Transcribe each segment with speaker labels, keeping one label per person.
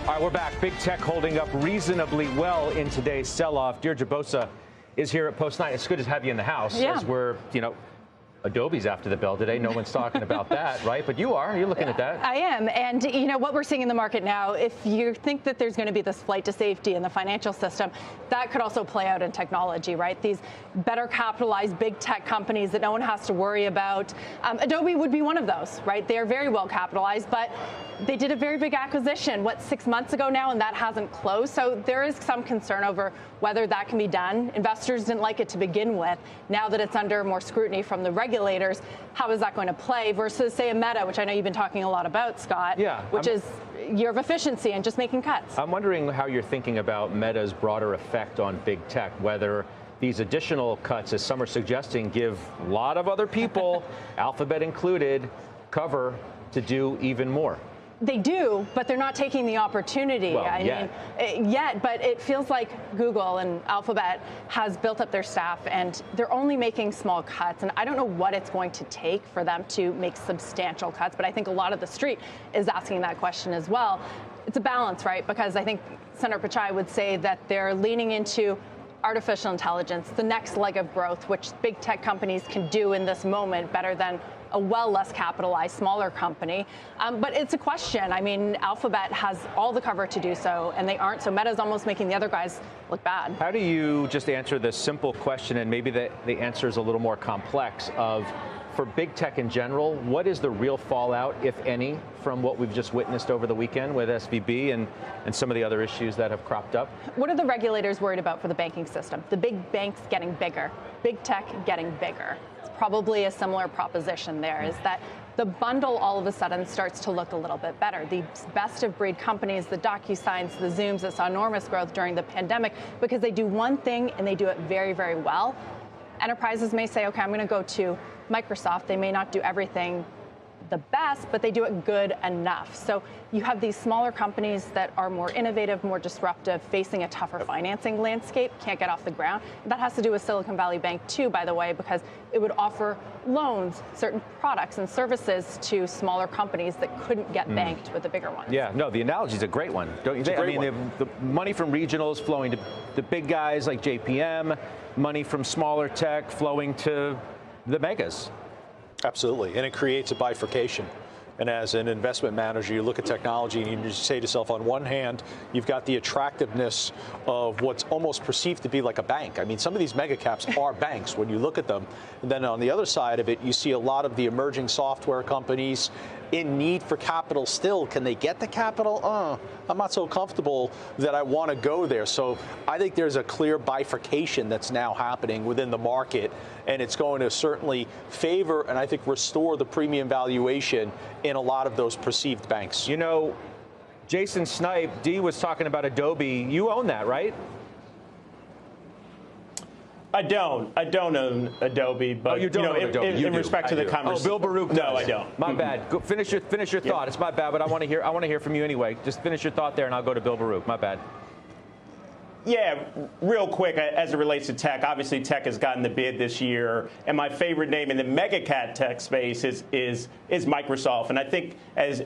Speaker 1: All right, we're back. Big tech holding up reasonably well in today's sell-off. Deirdre Bosa is here at Post 9. It's good to have you in the house.
Speaker 2: Yeah.
Speaker 1: As we're, Adobe's after the bell today. No one's talking about that, right? But you are. You're looking at that.
Speaker 2: I am. And, what we're seeing in the market now, if you think that there's going to be this flight to safety in the financial system, that could also play out in technology, right? These better capitalized big tech companies that no one has to worry about. Adobe would be one of those, right? They are very well capitalized, but they did a very big acquisition, 6 months ago now, and that hasn't closed. So there is some concern over whether that can be done. Investors didn't like it to begin with. Now that it's under more scrutiny from the regulators, how is that going to play versus, say, a Meta, which I know you've been talking a lot about, Scott, which is year of efficiency and just making cuts.
Speaker 1: I'm wondering how you're thinking about Meta's broader effect on big tech, whether these additional cuts, as some are suggesting, give a lot of other people, Alphabet included, cover to do even more.
Speaker 2: They do, but they're not taking the opportunity.
Speaker 1: Well,
Speaker 2: yet, but it feels like Google and Alphabet has built up their staff, and they're only making small cuts. And I don't know what it's going to take for them to make substantial cuts, but I think a lot of the street is asking that question as well. It's a balance, right? Because I think Senator Pichai would say that they're leaning into artificial intelligence, the next leg of growth, which big tech companies can do in this moment better than a less capitalized, smaller company. But it's a question. I mean, Alphabet has all the cover to do so, and they aren't. So Meta's almost making the other guys look bad.
Speaker 1: How do you just answer this simple question, and maybe the answer is a little more complex, of, for big tech in general, what is the real fallout, if any, from what we've just witnessed over the weekend with SVB and some of the other issues that have cropped up?
Speaker 2: What are the regulators worried about for the banking system? The big banks getting bigger, big tech getting bigger. It's probably a similar proposition there, is that the bundle all of a sudden starts to look a little bit better. The best of breed companies, the DocuSigns, the Zooms, that saw enormous growth during the pandemic because they do one thing and they do it very, very well. Enterprises may say, okay, I'm going to go to Microsoft. They may not do everything the best, but they do it good enough. So you have these smaller companies that are more innovative, more disruptive, facing a tougher financing landscape, can't get off the ground. That has to do with Silicon Valley Bank too, by the way, because it would offer loans, certain products and services to smaller companies that couldn't get banked with the bigger ones.
Speaker 1: Yeah, no, the analogy is a great one, don't you think? I mean, the money from regionals flowing to the big guys like JPM, money from smaller tech flowing to the megas.
Speaker 3: Absolutely, and it creates a bifurcation. And as an investment manager, you look at technology and you just say to yourself, on one hand, you've got the attractiveness of what's almost perceived to be like a bank. I mean, some of these mega caps are banks when you look at them. And then on the other side of it, you see a lot of the emerging software companies in need for capital still. Can they get the capital? I'm not so comfortable that I want to go there. So I think there's a clear bifurcation that's now happening within the market, and it's going to certainly favor and I think restore the premium valuation in a lot of those perceived banks.
Speaker 1: You know, Jason Snipe, Dee was talking about Adobe. You own that, right?
Speaker 4: I don't own Adobe, but
Speaker 1: you don't own Adobe.
Speaker 4: In respect to the conversation.
Speaker 1: Oh, Bill Baruch does.
Speaker 4: No, I don't.
Speaker 1: My bad. Go, finish your thought. It's my bad, but I want to hear from you anyway. Just finish your thought there, and I'll go to Bill Baruch. My bad.
Speaker 4: Yeah, real quick, as it relates to tech, obviously tech has gotten the bid this year, and my favorite name in the mega cap tech space is Microsoft. And I think, as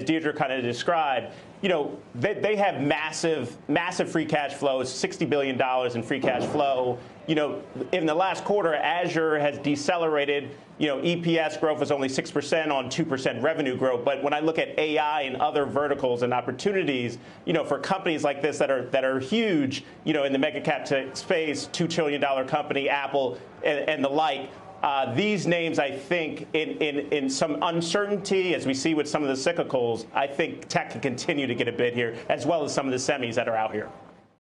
Speaker 4: Deirdre kind of described, they have massive free cash flows, $60 billion in free cash flow. In the last quarter, Azure has decelerated. EPS growth was only 6% on 2% revenue growth. But when I look at AI and other verticals and opportunities, for companies like this that are huge, in the mega cap space, $2 trillion company, Apple and the like. These names, I think, in some uncertainty, as we see with some of the cyclicals, I think tech can continue to get a bid here, as well as some of the semis that are out here.